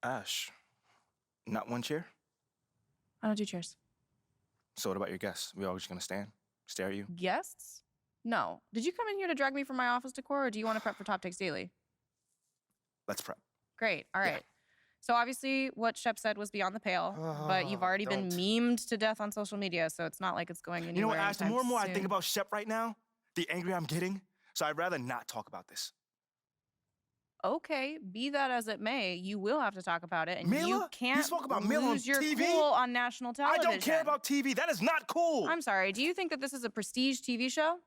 Ash, not one chair? I don't do chairs. So what about your guests? We all just gonna stand, stare at you? Guests? No. Did you come in here to drag me from my office decor, or do you want to prep for Top Takes Daily? Let's prep. Great. All right. Yeah. So obviously what Shep said was beyond the pale, but you've already been memed to death on social media, so it's not like it's going anywhere. You know what, Ash, the more and more I soon. think about Shep right now, the angrier I'm getting, so I'd rather not talk about this. Okay, be that as it may, you will have to talk about it, and Mila? you can't You spoke about Mila on lose your TV? cool on national I television. don't care about TV. That is not cool. I'm sorry, do you think that this is a prestige TV show?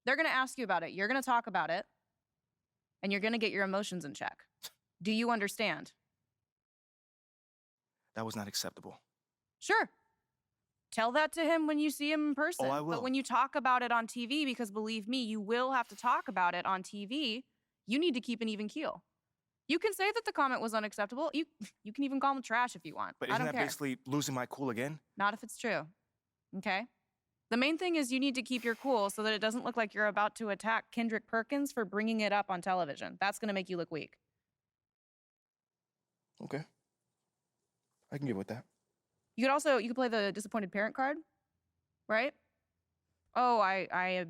They're gonna ask you about it, you're gonna talk about it, and you're gonna get your emotions in check. Do you understand? That was not acceptable. Sure. Tell that to him when you see him in person. Oh, I will. But when you talk about it on TV, because believe me, you will have to talk about it on TV, you need to keep an even keel. You can say that the comment was unacceptable. You can even call him trash if you want. But I isn't don't that care. basically losing my cool again? Not if it's true. Okay? The main thing is you need to keep your cool so that it doesn't look like you're about to attack Kendrick Perkins for bringing it up on television. That's going to make you look weak. Okay. I can get with that. You could play the disappointed parent card, right? Oh, I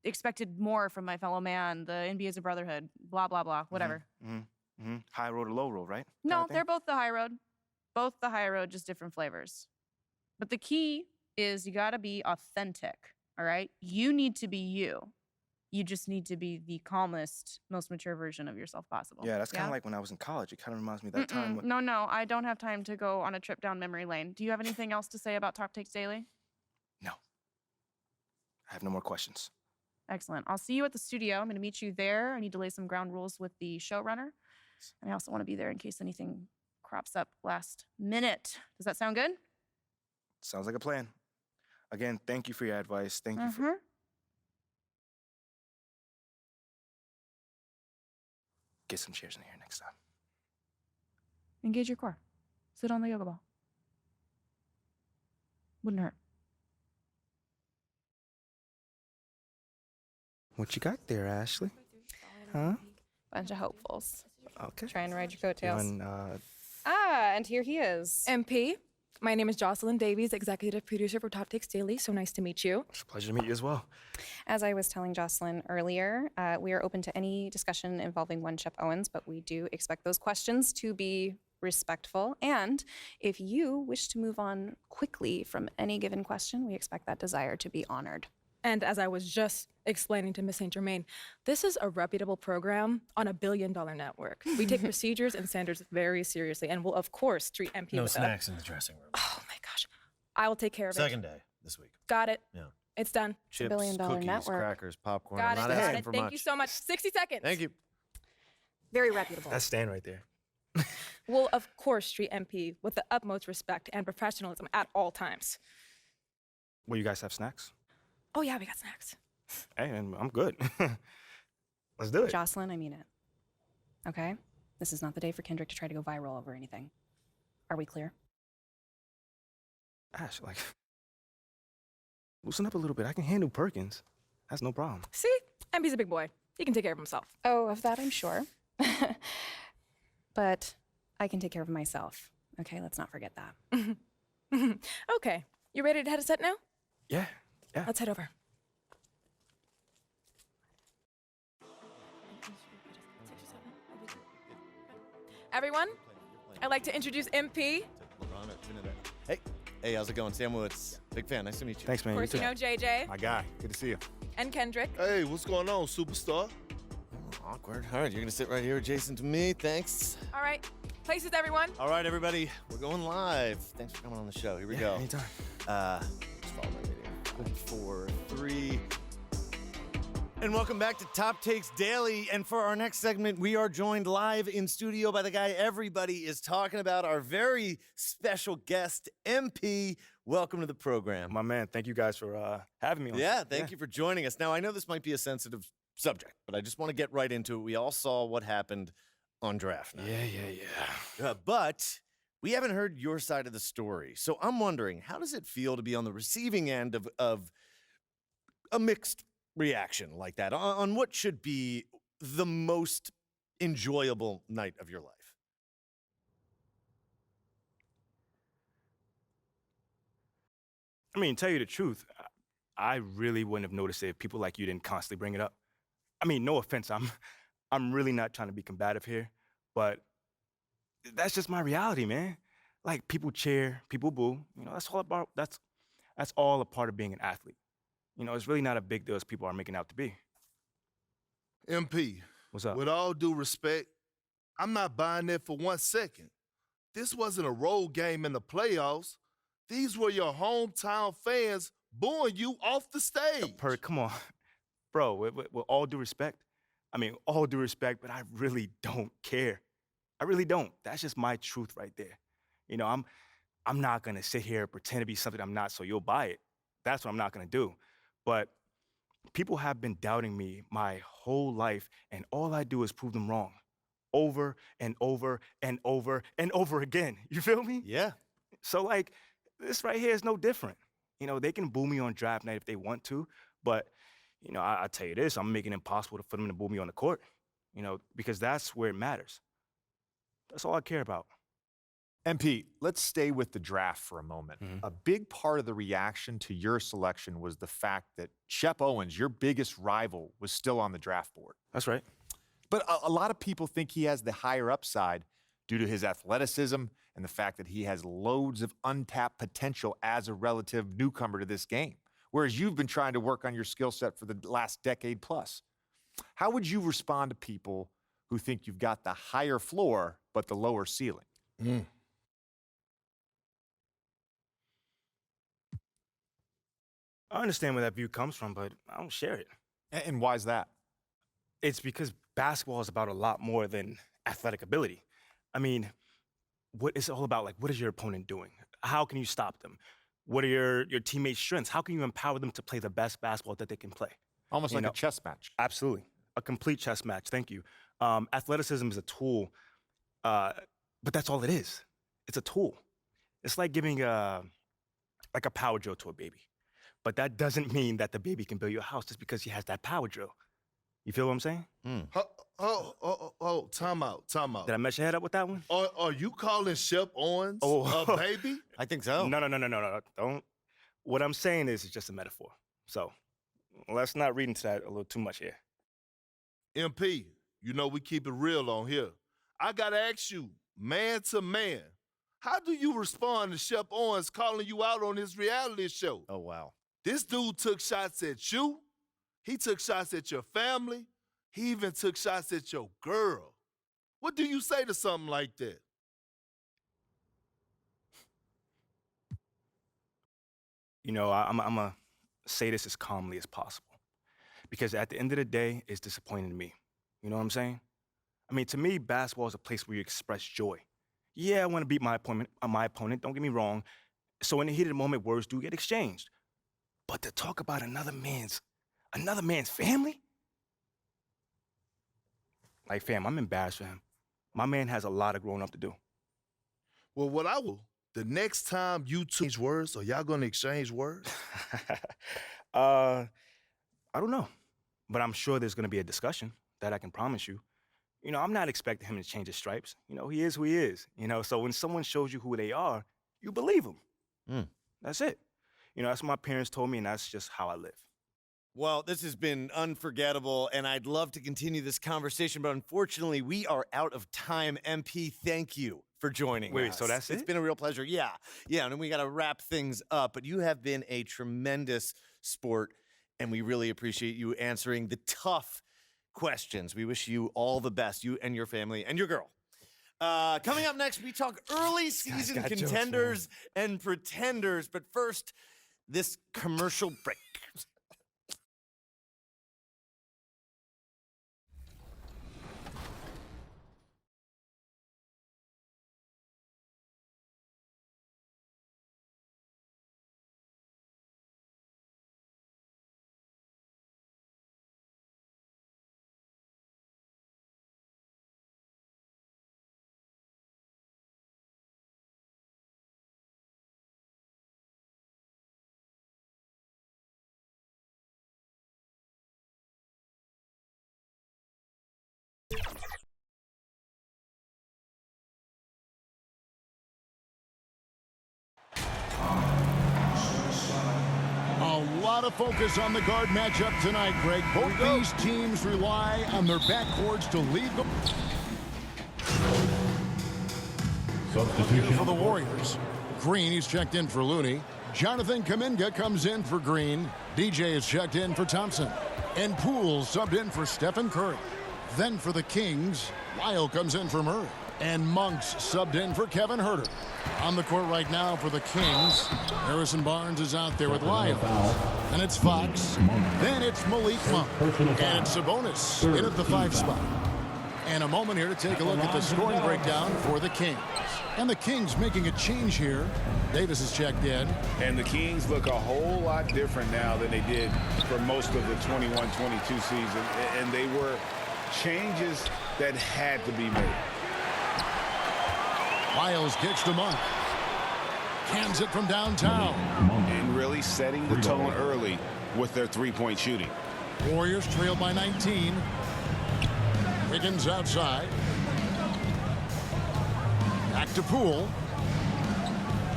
expected more from my fellow man. The NBA is a brotherhood. Blah, blah, blah. Whatever. High road or low road, right? No, they're both the high road. Both the high road, just different flavors. But the key is you gotta be authentic, all right? You need to be you. You just need to be the calmest, most mature version of yourself possible. Yeah, that's kind of like when I was in college. It kind of reminds me of that time when... No, I don't have time to go on a trip down memory lane. Do you have anything else to say about Top Takes Daily? No. I have no more questions. Excellent. I'll see you at the studio. I'm gonna meet you there. I need to lay some ground rules with the showrunner. And I also want to be there in case anything crops up last minute. Does that sound good? Sounds like a plan. Again, thank you for your advice. Thank you for... Get some chairs in here next time. Engage your core. Sit on the yoga ball. Wouldn't hurt. What you got there, Ashley? Huh? Bunch of hopefuls. Okay. Trying to ride your coattails. And, and here he is. MP, my name is Jocelyn Davies, executive producer for Top Takes Daily. So nice to meet you. It's a pleasure to meet you as well. As I was telling Jocelyn earlier, we are open to any discussion involving one Shep Owens, but we do expect those questions to be respectful. And if you wish to move on quickly from any given question, we expect that desire to be honored. And as I was just explaining to Ms. St. Germain, this is a reputable program on a billion-dollar network. We take procedures and standards very seriously and will, of course, treat MP No with snacks in the dressing room. Oh, my gosh. I will take care of it. Second day this week. Got it. Yeah. It's done. Chips, billion-dollar cookies, network. crackers, popcorn. Got I'm it. not Got asking it. for Thank much. you so much. 60 seconds. Thank you. Very reputable. That's Stan right there. We'll, of course, treat MP with the utmost respect and professionalism at all times. Well, you guys have snacks? Oh, yeah, we got snacks. Hey, and I'm good. Let's do it. Jocelyn, I mean it. Okay? This is not the day for Kendrick to try to go viral over anything. Are we clear? Ash, like, loosen up a little bit. I can handle Perkins. That's no problem. See? MP's a big boy. He can take care of himself. Oh, of that I'm sure. But I can take care of myself. Okay, let's not forget that. Okay. You ready to head a set now? Yeah. Let's head over. Everyone, I'd like to introduce MP. Hey, how's it going? Sam Woods. Big fan. Nice to meet you. Thanks, man. Of course, you know JJ My guy. Good to see you. and Kendrick. Hey, what's going on, superstar? Awkward. All right, you're going to sit right here adjacent to me. Thanks. All right. Places, everyone. All right, everybody. We're going live. Thanks for coming on the show. Here we go. Anytime. Just follow my video. 4, 3. And welcome back to Top Takes Daily. And for our next segment, we are joined live in studio by the guy everybody is talking about, our very special guest, MP. Welcome to the program. My man, thank you guys for having me on. Yeah, thank you for joining us. Now, I know this might be a sensitive subject, but I just want to get right into it. We all saw what happened on draft night. Yeah. But we haven't heard your side of the story. So I'm wondering, how does it feel to be on the receiving end of a mixed reaction like that on what should be the most enjoyable night of your life? I mean, tell you the truth, I really wouldn't have noticed it if people like you didn't constantly bring it up. I mean, no offense, I'm really not trying to be combative here, but that's just my reality, man. Like people cheer, people boo. That's all a part of being an athlete. It's really not a big deal as people are making out to be. MP, What's up? with all due respect, I'm not buying that for 1 second. This wasn't a road game in the playoffs. These were your hometown fans booing you off the stage. Perk, come on. Bro, with all due respect, all due respect, but I really don't care. I really don't. That's just my truth right there. I'm not gonna sit here and pretend to be something I'm not so you'll buy it. That's what I'm not gonna do. But people have been doubting me my whole life, and all I do is prove them wrong. Over and over and over and over again. You feel me? Yeah. So, like, this right here is no different. They can boo me on draft night if they want to, but, I tell you this, I'm making it impossible for them to boo me on the court, because that's where it matters. That's all I care about. MP, let's stay with the draft for a moment. Mhm. A big part of the reaction to your selection was the fact that Shep Owens, your biggest rival, was still on the draft board. That's right. But a lot of people think he has the higher upside due to his athleticism and the fact that he has loads of untapped potential as a relative newcomer to this game, whereas you've been trying to work on your skill set for the last decade plus. How would you respond to people who think you've got the higher floor but the lower ceiling? I understand where that view comes from, but I don't share it. And why is that? It's because basketball is about a lot more than athletic ability. What it's all about, like, what is your opponent doing? How can you stop them? What are your teammates' strengths? How can you empower them to play the best basketball that they can play? Almost like a chess match. Absolutely. A complete chess match. Thank you. Athleticism is a tool, but that's all it is. It's a tool. It's like giving a power drill to a baby. But that doesn't mean that the baby can build you a house just because he has that power drill. You feel what I'm saying? Time out. Did I mess your head up with that one? Are you calling Shep Owens Oh. a baby? I think so. No. Don't. What I'm saying is it's just a metaphor. So let's not read into that a little too much here. MP, we keep it real on here. I gotta ask you, man to man, how do you respond to Shep Owens calling you out on his reality show? Oh, wow. This dude took shots at you. He took shots at your family. He even took shots at your girl. What do you say to something like that? I'm going to say this as calmly as possible. Because at the end of the day, it's disappointing to me. You know what I'm saying? To me, basketball is a place where you express joy. Yeah, I want to beat my opponent, don't get me wrong. So in the heat of the moment, words do get exchanged. But to talk about another man's family? Like, fam, I'm embarrassed for him. My man has a lot of growing up to do. Well, what I will, the next time you two exchange words, are y'all gonna exchange words? I don't know. But I'm sure there's going to be a discussion, that I can promise you. I'm not expecting him to change his stripes. He is who he is. So when someone shows you who they are, you believe them. That's it. That's what my parents told me, and that's just how I live. Well, this has been unforgettable, and I'd love to continue this conversation, but unfortunately, we are out of time. MP, thank you for joining us. Wait, so that's It's it? been a real pleasure. Yeah, and we got to wrap things up, but you have been a tremendous sport, and we really appreciate you answering the tough questions. We wish you all the best, you and your family and your girl. Coming up next, we talk early season got jokes, contenders and pretenders, but first, this commercial break. lot of focus on the guard matchup tonight, Greg. Both these teams rely on their backcourts to lead the... Here for the Warriors. Green, he's checked in for Looney. Jonathan Kuminga comes in for Green. DJ is checked in for Thompson. And Poole subbed in for Stephen Curry. Then for the Kings, Lyle comes in for Murray. And Monks subbed in for Kevin Huerter. On the court right now for the Kings, Harrison Barnes is out there with Lyle. And it's Fox. Then it's Malik Monk. And it's Sabonis in at the 5 spot. And a moment here to take a look at the scoring breakdown for the Kings. And the Kings making a change here. Davis is checked in. And the Kings look a whole lot different now than they did for most of the 21-22 season. And they were changes that had to be made. Lyles kicks to Monk. Cans it from downtown. And really setting the tone early with their three-point shooting. Warriors trail by 19. Wiggins outside. Back to Poole.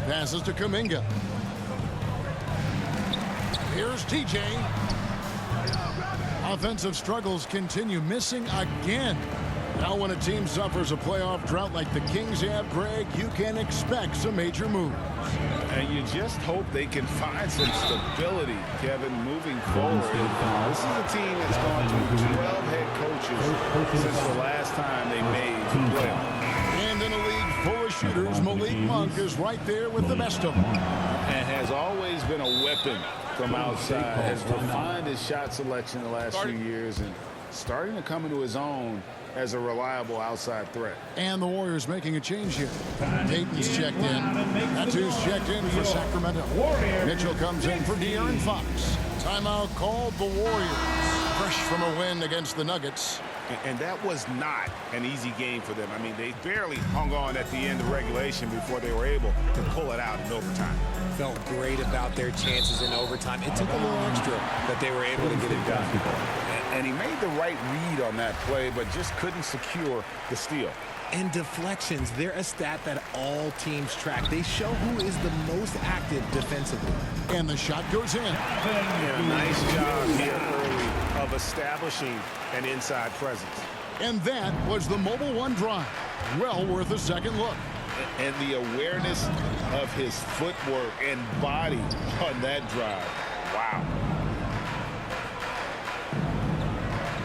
Passes to Kuminga. Here's TJ. Offensive struggles continue, missing again. Now when a team suffers a playoff drought like the Kings have, Greg, you can expect some major moves. And you just hope they can find some stability, Kevin, moving forward. This is a team that's gone through 12 head coaches since the last time they made the playoffs. And in a league full of shooters, Malik Monk is right there with the best of them. And has always been a weapon from outside. Has refined his shot selection the last few years and starting to come into his own as a reliable outside threat. And the Warriors making a change here. Payton's checked in. That's who's checked in for Sacramento. Mitchell comes in for De'Aaron Fox. Timeout called the Warriors. Fresh from a win against the Nuggets. And that was not an easy game for them. I mean, they barely hung on at the end of regulation before they were able to pull it out in overtime. Felt great about their chances in overtime. It took a little extra, but they were able to get it done. And he made the right read on that play, but just couldn't secure the steal. And deflections, they're a stat that all teams track. They show who is the most active defensively. And the shot goes in. And a nice job here early of establishing an inside presence. And that was the Mobile One drive. Well worth a second look. And the awareness of his footwork and body on that drive. Wow.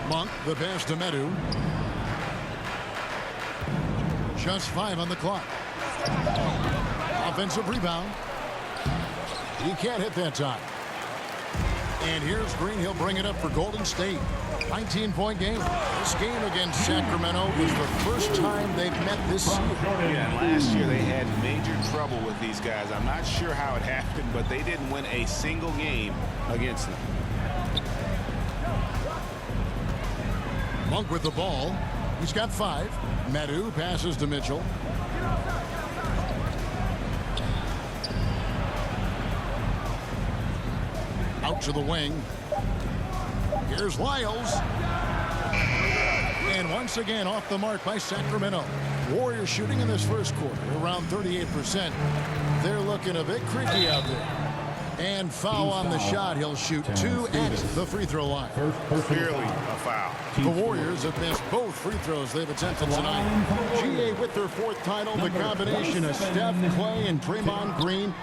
Monk, the pass to Medu. Just 5 on the clock. Offensive rebound. He can't hit that time. And here's Green. He'll bring it up for Golden State. 19-point game. This game against Sacramento is the first time they've met this season. Yeah, last year they had major trouble with these guys. I'm not sure how it happened, but they didn't win a single game against them. Monk with the ball. He's got 5. Medu passes to Mitchell. Out to the wing. Here's Lyles. And once again off the mark by Sacramento. Warriors shooting in this first quarter around 38%. They're looking a bit creaky out there. And foul on the shot. He'll shoot 2 at the free throw line. Clearly a foul. The Warriors have missed both free throws they've attempted tonight. GA with their 4th title, the combination of Steph, Clay, and Draymond Green,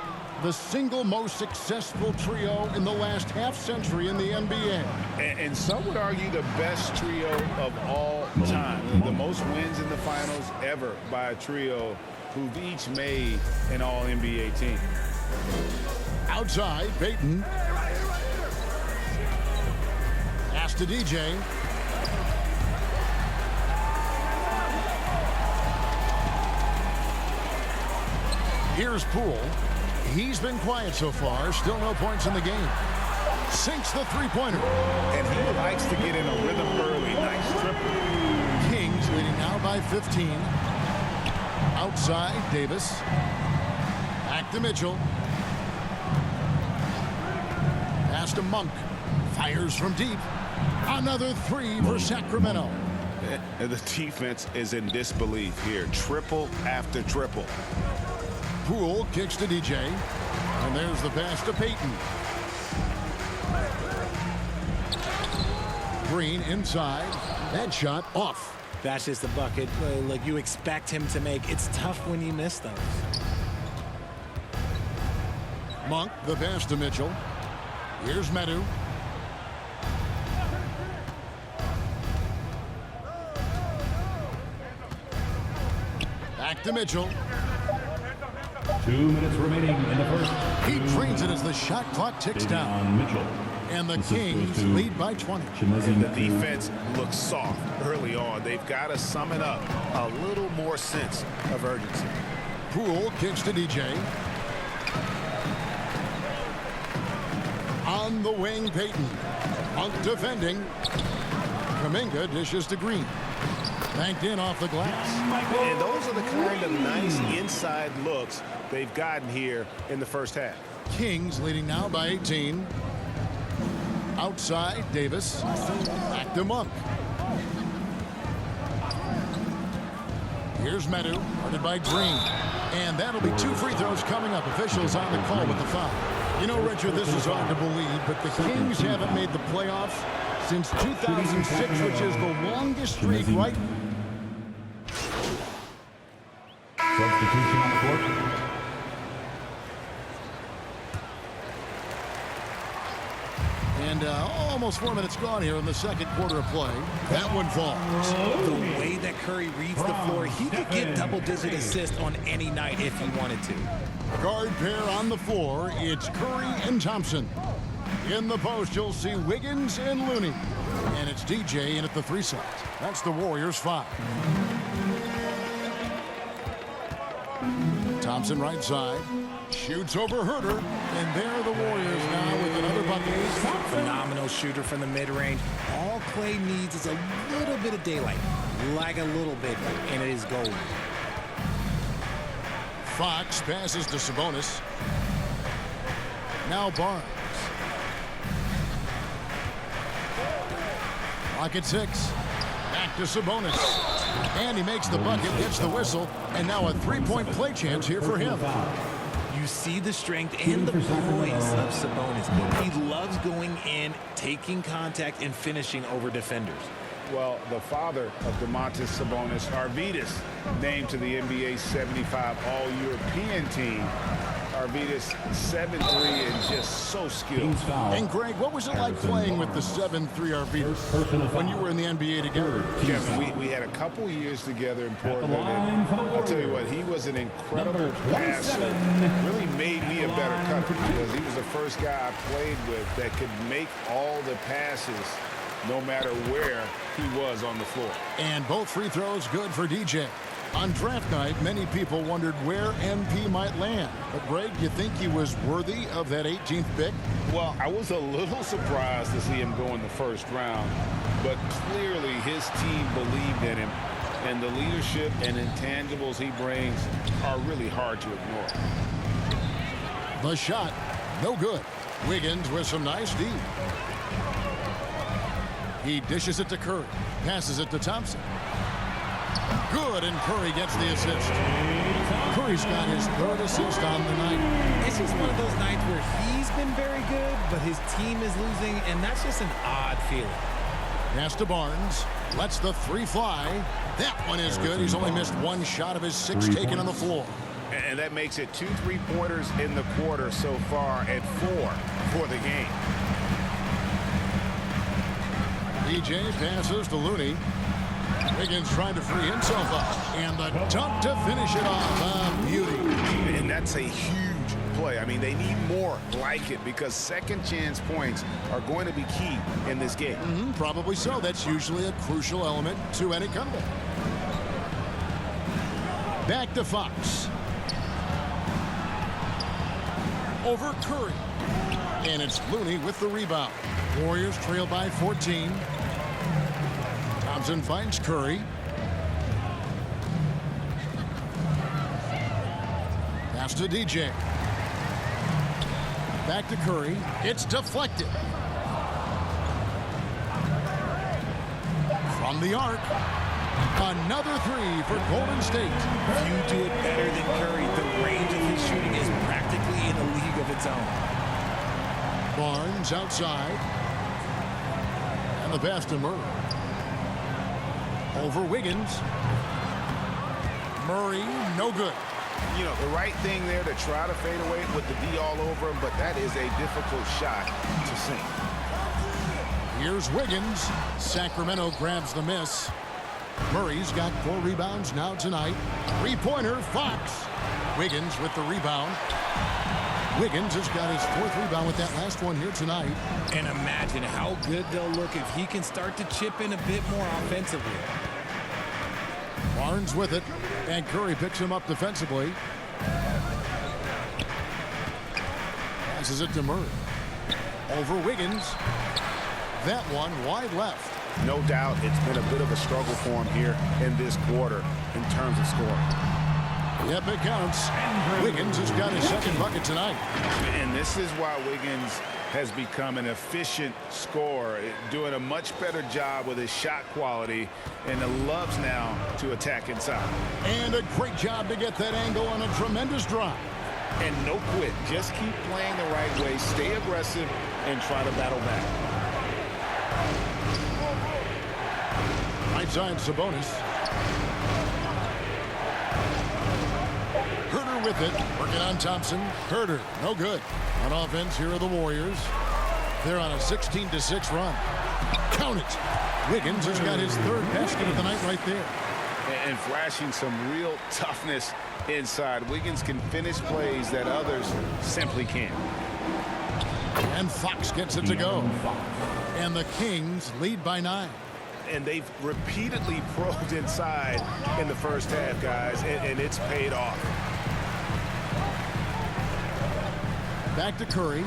the single most successful trio in the last half-century in the NBA. And some would argue the best trio of all time. The most wins in the finals ever by a trio who've each made an All-NBA team. Outside, Payton. Pass to DJ. Here's Poole. He's been quiet so far. Still no points in the game. Sinks the three-pointer. And he likes to get in a rhythm early. Nice triple. Kings leading now by 15. Outside, Davis. Back to Mitchell. Pass to Monk. Fires from deep. Another 3 for Sacramento. And the defense is in disbelief here. Triple after triple. Poole kicks to DJ. And there's the pass to Payton. Green inside. That shot off. That's just a bucket. Like you expect him to make. It's tough when you miss those. Monk, the pass to Mitchell. Here's Medu. Back to Mitchell. 2 minutes remaining in the first. He drains it as the shot clock ticks down. On Mitchell. And the This is Kings to lead by 20. The defense looks soft early on. They've got to sum it up. A little more sense of urgency. Poole kicks to DJ. On the wing, Peyton. Monk defending. Kuminga dishes to Green. Banked in off the glass. And those are the kind of nice inside looks they've gotten here in the first half. Kings leading now by 18. Outside, Davis. Back to Monk. Here's Medu, guarded by Green. And that'll be 2 free throws coming up. Officials on the call with the foul. You know, Richard, this is hard to believe, but the Kings haven't made the playoffs since 2006, which is the longest streak, right? Substitution on the court. And almost 4 minutes gone here in the second quarter of play. That one falls. The way that Curry reads the floor, he could get double-digit assists on any night if he wanted to. Guard pair on the floor. It's Curry and Thompson. In the post, you'll see Wiggins and Looney. And it's DJ in at the 3 side. That's the Warriors 5. Thompson right side. Shoots over Herter. And there are the Warriors now with another bucket. Phenomenal shooter from the mid-range. All Clay needs is a little bit of daylight. Like a little bit, and it is gold. Fox passes to Sabonis. Now Barnes. Clock at 6. Back to Sabonis. And he makes the bucket, gets the whistle, and now a 3-point play chance here for him. You see the strength and the poise of Sabonis. He loves going in, taking contact, and finishing over defenders. Well, the father of Domantas Sabonis, Arvydas, named to the NBA 75 All-European team. Arvydas 7'3" and just so skilled. And Greg, what was it like playing with the 7'3" Arvydas when you were in the NBA together? Kevin, we had a couple years together in Portland, and I'll tell you what, he was an incredible passer. Really made me a better cutter because he was the first guy I played with that could make all the passes no matter where he was on the floor. And both free throws good for DJ. On draft night, many people wondered where MP might land. But Greg, you think he was worthy of that 18th pick? Well, I was a little surprised to see him go in the first round, but clearly his team believed in him, and the leadership and intangibles he brings are really hard to ignore. The shot, no good. Wiggins with some nice D. He dishes it to Curry, passes it to Thompson. Good, and Curry gets the assist. Curry's got his 3rd assist on the night. It's just one of those nights where he's been very good, but his team is losing, and that's just an odd feeling. Pass to Barnes. Lets the 3 fly. That one is good. He's only missed 1 shot of his 6 taken on the floor. And that makes it 2 3-pointers in the quarter so far and 4 for the game. DJ passes to Looney. Wiggins trying to free himself up. And the dunk to finish it off. Beauty. And that's a huge play. I mean, they need more like it because second chance points are going to be key in this game. Probably so. That's usually a crucial element to any comeback. Back to Fox. Over Curry. And it's Looney with the rebound. Warriors trail by 14. Thompson finds Curry. Pass to DJ. Back to Curry. It's deflected. From the arc. Another 3 for Golden State. You do it better than Curry. The range of his shooting is practically in a league of its own. Barnes outside. And And the pass to Murray. Over Wiggins. Murray, no good. You know, the right thing there to try to fade away with the D all over him, but that is a difficult shot to sink. Here's Wiggins. Sacramento grabs the miss. Murray's got 4 rebounds now tonight. 3-pointer, Fox. Wiggins with the rebound. Wiggins has got his 4th rebound with that last one here tonight. And imagine how good they'll look if he can start to chip in a bit more offensively. Barnes with it, and Curry picks him up defensively. Passes it to Murray. Over Wiggins. That one wide left. No doubt it's been a bit of a struggle for him here in this quarter in terms of scoring. Yep, it counts. Wiggins has got his 2nd bucket tonight. And this is why Wiggins has become an efficient scorer, doing a much better job with his shot quality, and loves now to attack inside. And a great job to get that angle on a tremendous drive. And no quit. Just keep playing the right way, stay aggressive, and try to battle back. Right side, Sabonis. Herter with it, working on Thompson. Herter, no good. On offense, here are the Warriors. They're on a 16-6 run. Count it. Wiggins has got his 3rd basket of the night right there. And flashing some real toughness inside. Wiggins can finish plays that others simply can't. And Fox gets it to go. And the Kings lead by 9. And they've repeatedly probed inside in the first half, guys, and it's paid off. Back to Curry.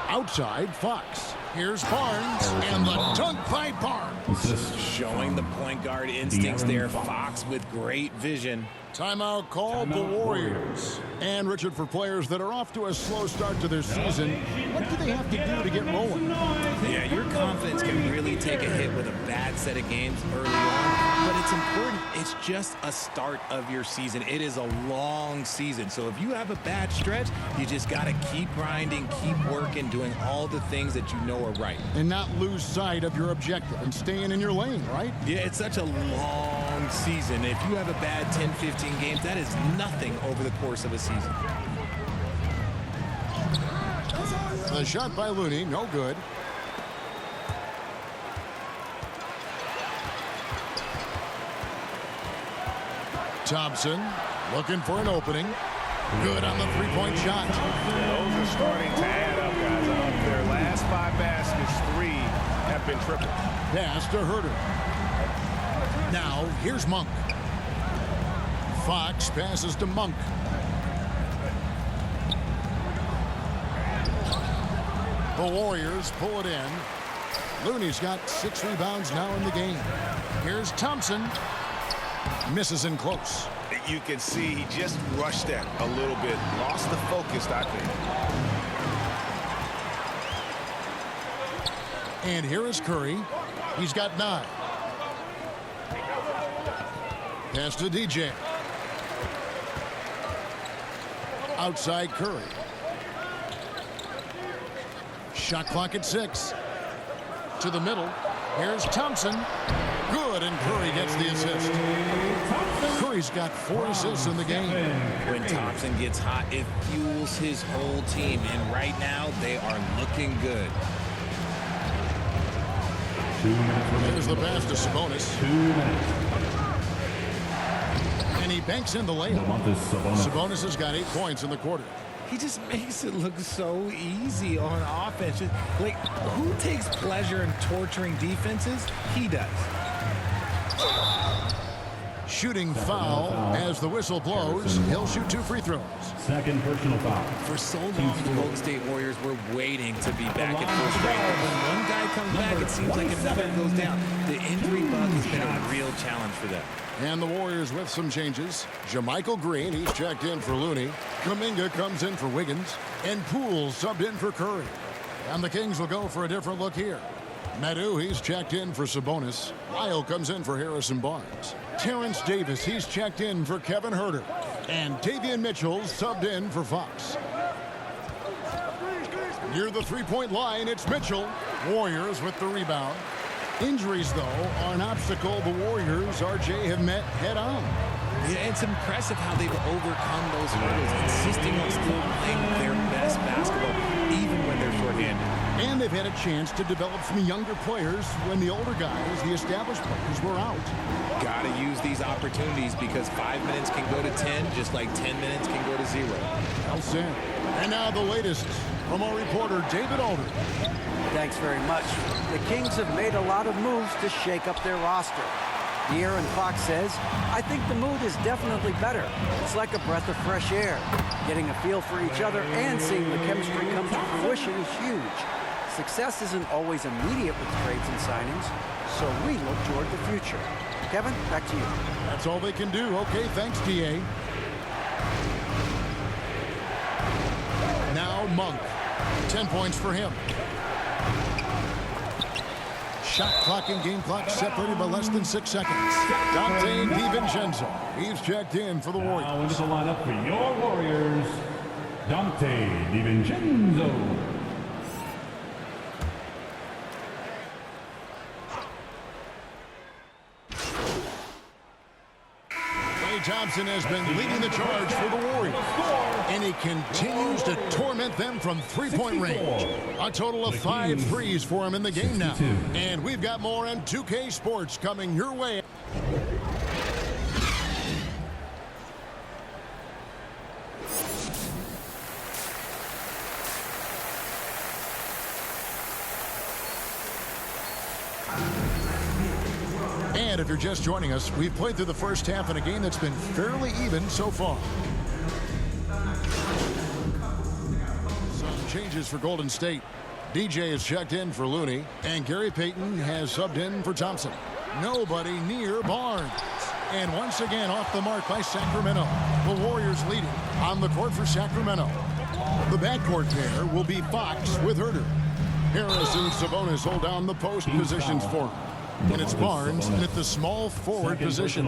Outside, Fox. Here's Barnes, and the dunk by Barnes. Showing the point guard instincts there. Fox with great vision. Timeout called the Warriors. And Richard, for players that are off to a slow start to their season, what do they have to do to get rolling? Yeah, your confidence can really take a hit with a bad set of games early on, but it's important. It's just a start of your season. It is a long season, so if you have a bad stretch, you just got to keep grinding, keep working, doing all the things that you know are right. And not lose sight of your objective and staying in your lane, right? Yeah, it's such a long season. If you have a bad 10, 15 games, that is nothing over the course of a season. The shot by Looney, no good. Thompson looking for an opening. Good on the 3-point shot. Those are starting to add up, guys. Of their last 5 baskets, 3 have been triple. Pass to Herter. Now, here's Monk. Fox passes to Monk. The Warriors pull it in. Looney's got 6 rebounds now in the game. Here's Thompson. Misses in close. You can see he just rushed that a little bit. Lost the focus, I think. And here is Curry. He's got 9. Pass to DJ. Outside Curry. Shot clock at 6. To the middle. Here's Thompson. Good, and Curry gets the assist. Curry's got 4 assists in the game. When Thompson gets hot, it fuels his whole team, and right now they are looking good. 2 minutes. There's the pass to Sabonis. 2 minutes. And he banks in the layup. Sabonis has got 8 points in the quarter. He just makes it look so easy on offense. Like, who takes pleasure in torturing defenses? He does. Shooting foul as the whistle blows. He'll shoot 2 free throws. Second personal foul. For so long, the Golden State Warriors were waiting to be back at full strength. But when one guy comes back, it seems like another goes down. The injury bug has been a real challenge for them. And the Warriors with some changes. JaMychal Green, he's checked in for Looney. Kuminga comes in for Wiggins. And Poole subbed in for Curry. And the Kings will go for a different look here. Medu, he's checked in for Sabonis. Lyle comes in for Harrison Barnes. Terrence Davis, he's checked in for Kevin Herter. And Davion Mitchell subbed in for Fox. Near the three-point line, it's Mitchell. Warriors with the rebound. Injuries, though, are an obstacle the Warriors, RJ, have met head-on. Yeah, it's impressive how they've overcome those hurdles, insisting on still playing their best basketball, even when they're shorthanded. And they've had a chance to develop some younger players when the older guys, the established players, were out. Got to use these opportunities because 5 minutes can go to 10, just like 10 minutes can go to 0. Well said. And now the latest from our reporter, David Alder. Thanks very much. The Kings have made a lot of moves to shake up their roster. De'Aaron Fox says, I think the mood is definitely better. It's like a breath of fresh air. Getting a feel for each other and seeing the chemistry come to fruition is huge. Success isn't always immediate with trades and signings, so we look toward the future. Kevin, back to you. That's all they can do. Okay, thanks, DA. Now Monk. 10 points for him. Shot clock and game clock separated by less than 6 seconds. Dante DiVincenzo. He's checked in for the Warriors. Now into the lineup for your Warriors, Dante DiVincenzo. Klay Thompson has been leading the charge for the Warriors. And he continues to torment them from three-point range. A total of 5 threes for him in the game now. And we've got more on 2K Sports coming your way. And if you're just joining us, we've played through the first half in a game that's been fairly even so far. Some changes for Golden State. DJ has checked in for Looney, and Gary Payton has subbed in for Thompson. Nobody near Barnes. And once again off the mark by Sacramento. The Warriors leading on the court for Sacramento. The backcourt pair will be Fox with Herter. Harris and Sabonis hold down the post positions for him. And it's Barnes at the small forward position.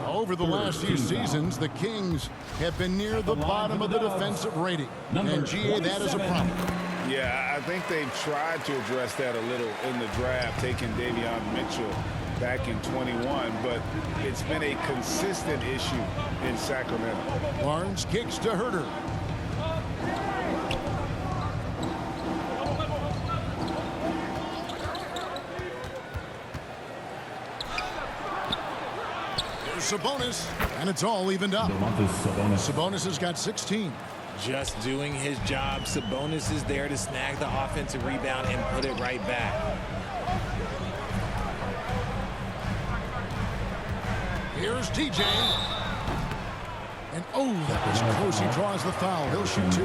Over the last few seasons, the Kings have been near the bottom of the defensive rating. And GA, that is a problem. Yeah, I think they've tried to address that a little in the draft, taking Davion Mitchell back in 21, but it's been a consistent issue in Sacramento. Barnes kicks to Herter. Sabonis, and it's all evened up. Sabonis has got 16. Just doing his job. Sabonis is there to snag the offensive rebound and put it right back. Here's DJ. And oh, that was close. He draws the foul. He'll shoot 2.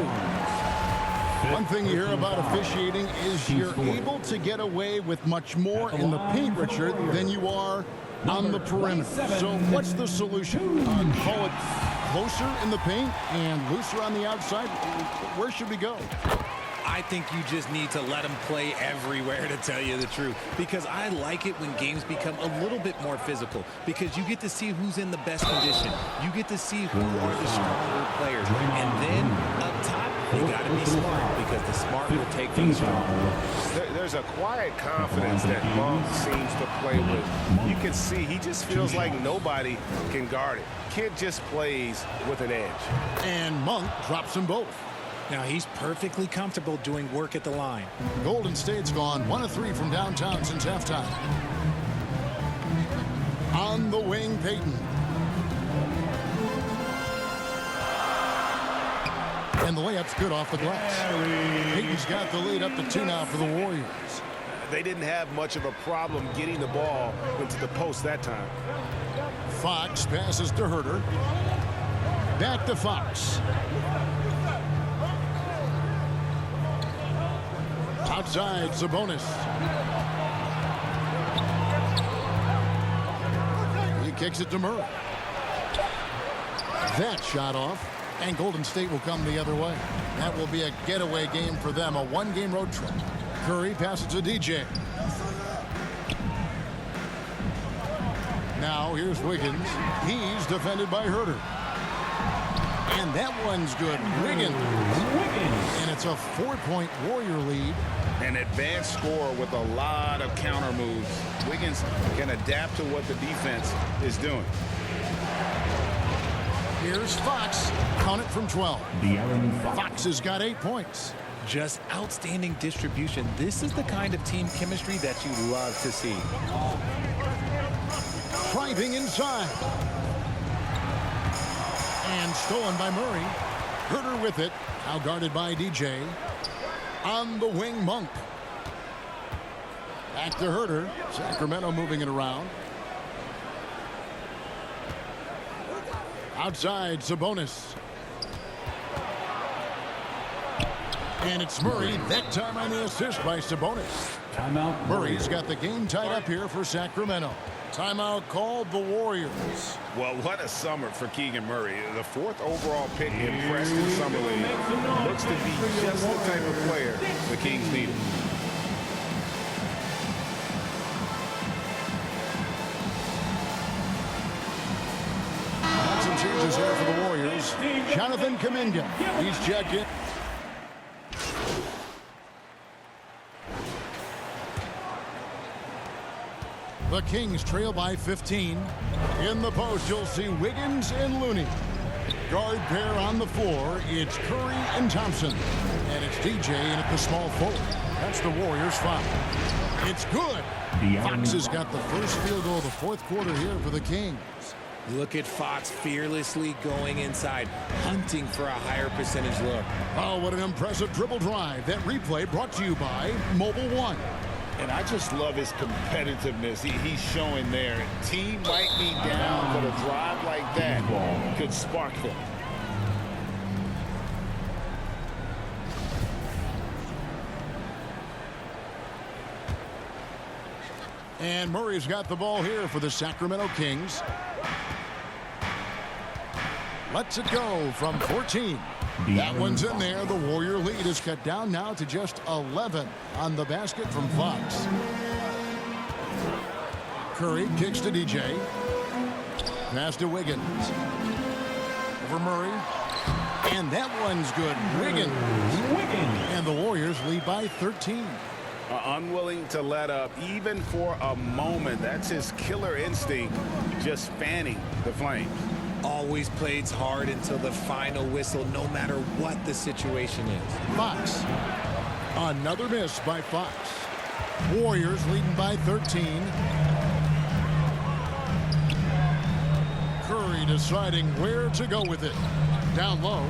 One thing you hear about officiating is you're able to get away with much more in the paint, Richard, than you are on the perimeter. So what's the solution? Call it closer in the paint and looser on the outside? Where should we go? I think you just need to let them play everywhere, to tell you the truth, because I like it when games become a little bit more physical, because you get to see who's in the best condition. You get to see who are the stronger players. And then up top, you got to be smart, because the smart will take for the strong. There's a quiet confidence that Monk seems to play with. You can see he just feels like nobody can guard it. Kid just plays with an edge. And Monk drops them both. Now he's perfectly comfortable doing work at the line. Golden State's gone 1 of 3 from downtown since halftime. On the wing, Payton. And the layup's good off the glass. Payton's got the lead up to 2 now for the Warriors. They didn't have much of a problem getting the ball into the post that time. Fox passes to Herter. Back to Fox. Outside, Sabonis. He kicks it to Murray. That shot off, and Golden State will come the other way. That will be a getaway game for them, a 1-game road trip. Curry passes to DJ. Now here's Wiggins. He's defended by Herter. And that one's good. Wiggins. And it's a 4-point Warrior lead. An advanced score with a lot of counter moves. Wiggins can adapt to what the defense is doing. Here's Fox. Count it from 12. Fox has got 8 points. Just outstanding distribution. This is the kind of team chemistry that you love to see. Driving inside. And stolen by Murray. Herter with it. Now guarded by DJ. On the wing, Monk. Back to Herter. Sacramento moving it around. Outside, Sabonis. And it's Murray, that time on the assist by Sabonis. Timeout. Murray's got the game tied up here for Sacramento. Timeout called the Warriors. Well, what a summer for Keegan Murray. The 4th overall pick impressed in Summer League. Looks to be just the type of player the Kings needed. Got some changes here for the Warriors. Jonathan Kuminga, he's checked in. The Kings trail by 15. In the post, you'll see Wiggins and Looney. Guard pair on the floor, it's Curry and Thompson. And it's DJ in at the small forward. That's the Warriors' foul. It's good. Fox has got the first field goal of the 4th quarter here for the Kings. Look at Fox fearlessly going inside, hunting for a higher percentage look. Oh, what an impressive dribble drive. That replay brought to you by Mobile One. And I just love his competitiveness he's showing there. Team might be down, but a drive like that could spark them. And Murray's got the ball here for the Sacramento Kings. Lets it go from 14. That one's in there. The Warrior lead is cut down now to just 11 on the basket from Fox. Curry kicks to DJ. Pass to Wiggins. Over Murray. And that one's good. Wiggins. And the Warriors lead by 13. Unwilling to let up even for a moment. That's his killer instinct, just fanning the flames. Always plays hard until the final whistle, no matter what the situation is. Fox. Another miss by Fox. Warriors leading by 13. Curry deciding where to go with it. Down low.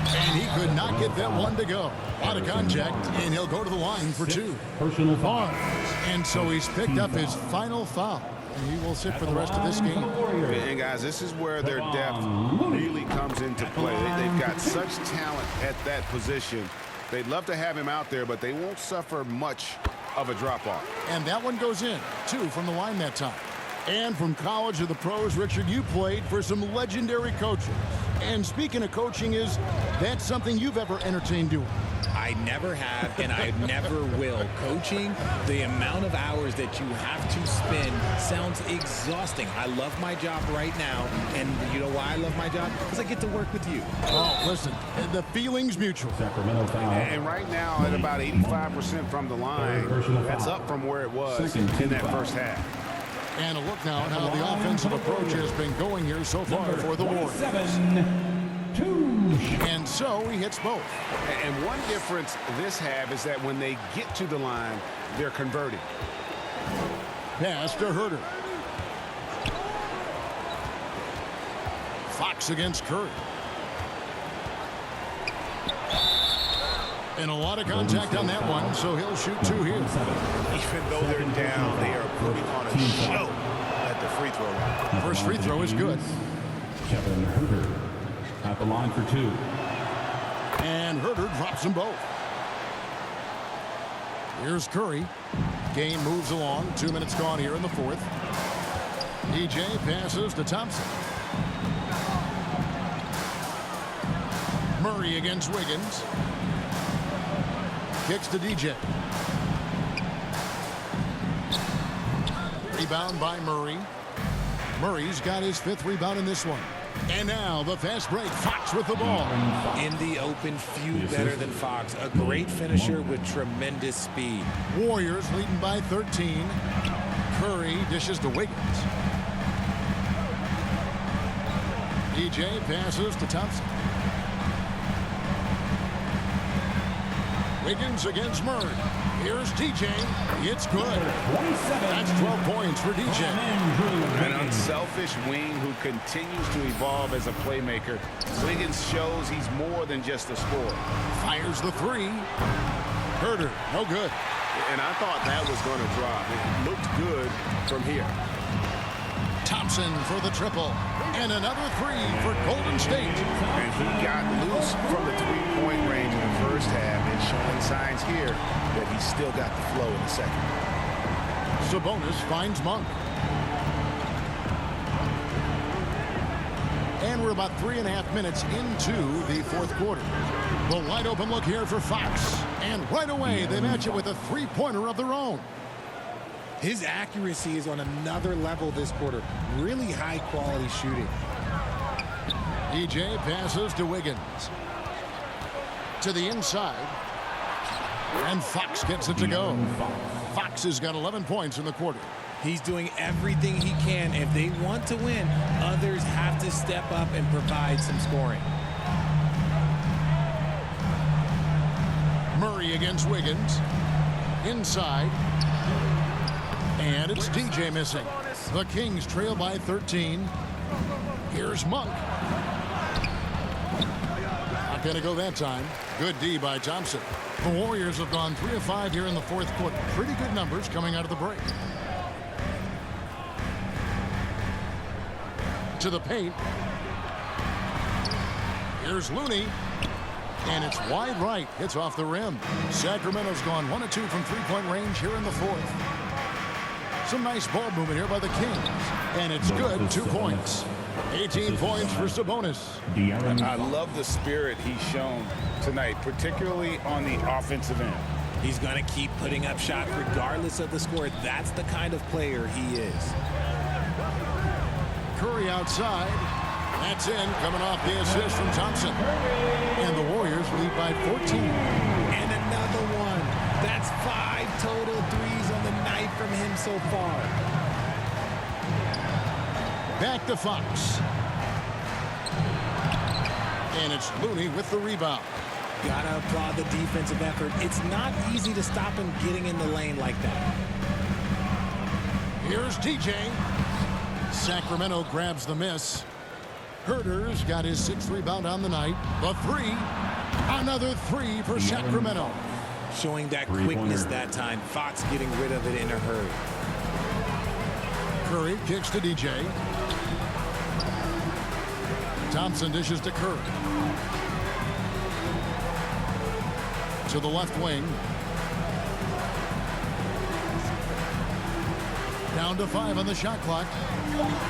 And he could not get that one to go. Out of contact, and he'll go to the line for 2. Personal foul. And so he's picked up his final foul. And he will sit for the rest of this game. And guys, this is where their depth really comes into play. They've got such talent at that position. They'd love to have him out there, but they won't suffer much of a drop-off. And that one goes in. 2 from the line that time. And from college to the pros, Richard, you played for some legendary coaches. And speaking of coaching, is that something you've ever entertained doing? I never have, and I never will. Coaching, the amount of hours that you have to spend sounds exhausting. I love my job right now, and you know why I love my job? Because I get to work with you. Oh, listen, the feeling's mutual. Sacramento foul. And right now, at about 85% from the line, that's up from where it was in that first half. And a look now at how the offensive approach has been going here so far for the Warriors. And so he hits both. And one difference this half is that when they get to the line, they're converting. Pass to Herter. Fox against Curry. And a lot of contact on that one, so he'll shoot 2 here. Even though they're down, they are putting on a show at the free throw line. First free throw is good. Kevin Herter at the line for 2. And Herter drops them both. Here's Curry. Game moves along. 2 minutes gone here in the 4th. DJ passes to Thompson. Murray against Wiggins. Kicks to DJ. Rebound by Murray. Murray's got his 5th rebound in this one. And now the fast break. Fox with the ball. In the open, few better than Fox. A great finisher with tremendous speed. Warriors leading by 13. Curry dishes to Wiggins. DJ passes to Thompson. Wiggins against Murray. Here's DJ. It's good. That's 12 points for DJ. An unselfish wing who continues to evolve as a playmaker. Wiggins shows he's more than just a scorer. Fires the three. Herter, no good. And I thought that was going to drop. It looked good from here. Thompson for the triple. And another three for Golden State. And he got loose from the three-point range in the first half and showing signs here that he's still got the flow in the second. Sabonis finds Monk. And we're about 3.5 minutes into the fourth quarter. The wide open look here for Fox. And right away, they match it with a three-pointer of their own. His accuracy is on another level this quarter. Really high-quality shooting. DJ passes to Wiggins. To the inside. And Fox gets it to go. Fox has got 11 points in the quarter. He's doing everything he can. If they want to win, others have to step up and provide some scoring. Murray against Wiggins. Inside. And it's DJ missing. The Kings trail by 13. Here's Monk. Not going to go that time. Good D by Thompson. The Warriors have gone 3 of 5 here in the fourth quarter. Pretty good numbers coming out of the break. To the paint. Here's Looney. And it's wide right. It's off the rim. Sacramento's gone 1 of 2 from three-point range here in the fourth. Some nice ball movement here by the Kings. And it's good. 2 points. 18 points for Sabonis. I love the spirit he's shown tonight, particularly on the offensive end. He's going to keep putting up shots regardless of the score. That's the kind of player he is. Curry outside. That's in, coming off the assist from Thompson. And the Warriors lead by 14. And another one. That's 5 total threes on the night from him so far. Back to Fox. And it's Looney with the rebound. Gotta applaud the defensive effort. It's not easy to stop him getting in the lane like that. Here's DJ. Sacramento grabs the miss. Herter's got his 6th rebound on the night. The three. Another three for Sacramento. Showing that quickness that time. Fox getting rid of it in a hurry. Curry kicks to DJ. Thompson dishes to Curry. To the left wing. Down to 5 on the shot clock.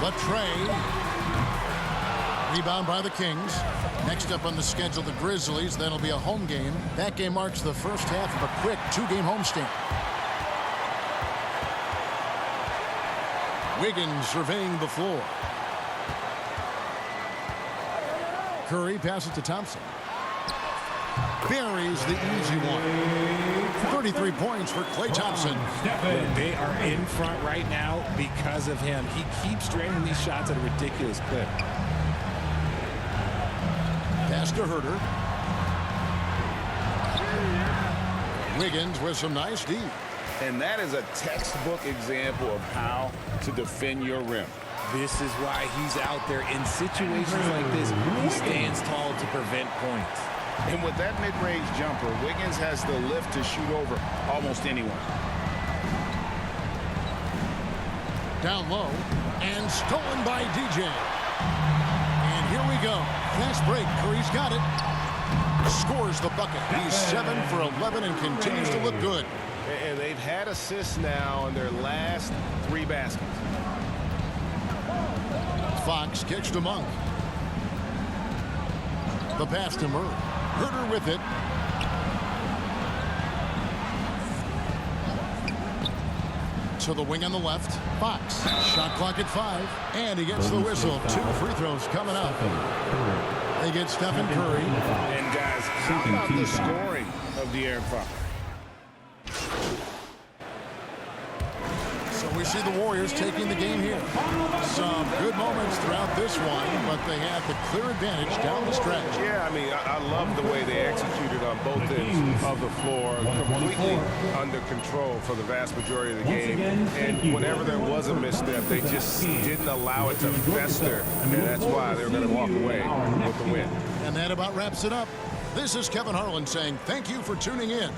The tray. Rebound by the Kings. Next up on the schedule, the Grizzlies. That'll be a home game. That game marks the first half of a quick 2-game homestand. Wiggins surveying the floor. Curry passes to Thompson. Buries the easy one. 33 points for Klay Thompson. They are in front right now because of him. He keeps draining these shots at a ridiculous clip. Pass to Herter. Wiggins with some nice D. And that is a textbook example of how to defend your rim. This is why he's out there in situations like this. He stands tall to prevent points. And with that mid-range jumper, Wiggins has the lift to shoot over almost anyone. Down low and stolen by DJ. And here we go. Fast break. Curry's got it. Scores the bucket. He's 7 for 11 and continues to look good. And they've had assists now in their last 3 baskets. Fox kicks to Monk. The pass to Murray. Herter with it. to the wing on the left. Fox, shot clock at 5, and he gets the whistle. 2 free throws coming up. They get Stephen Curry. And guys, how about the scoring of De'Aaron Fox? So we see the Warriors taking the game here. Some good moments throughout this one, but they had the clear advantage down the stretch. Yeah, I mean, I love the way they executed on both ends of the floor, completely under control for the vast majority of the game. And whenever there was a misstep, they just didn't allow it to fester, and that's why they were going to walk away with the win. And that about wraps it up. This is Kevin Harlan saying thank you for tuning in.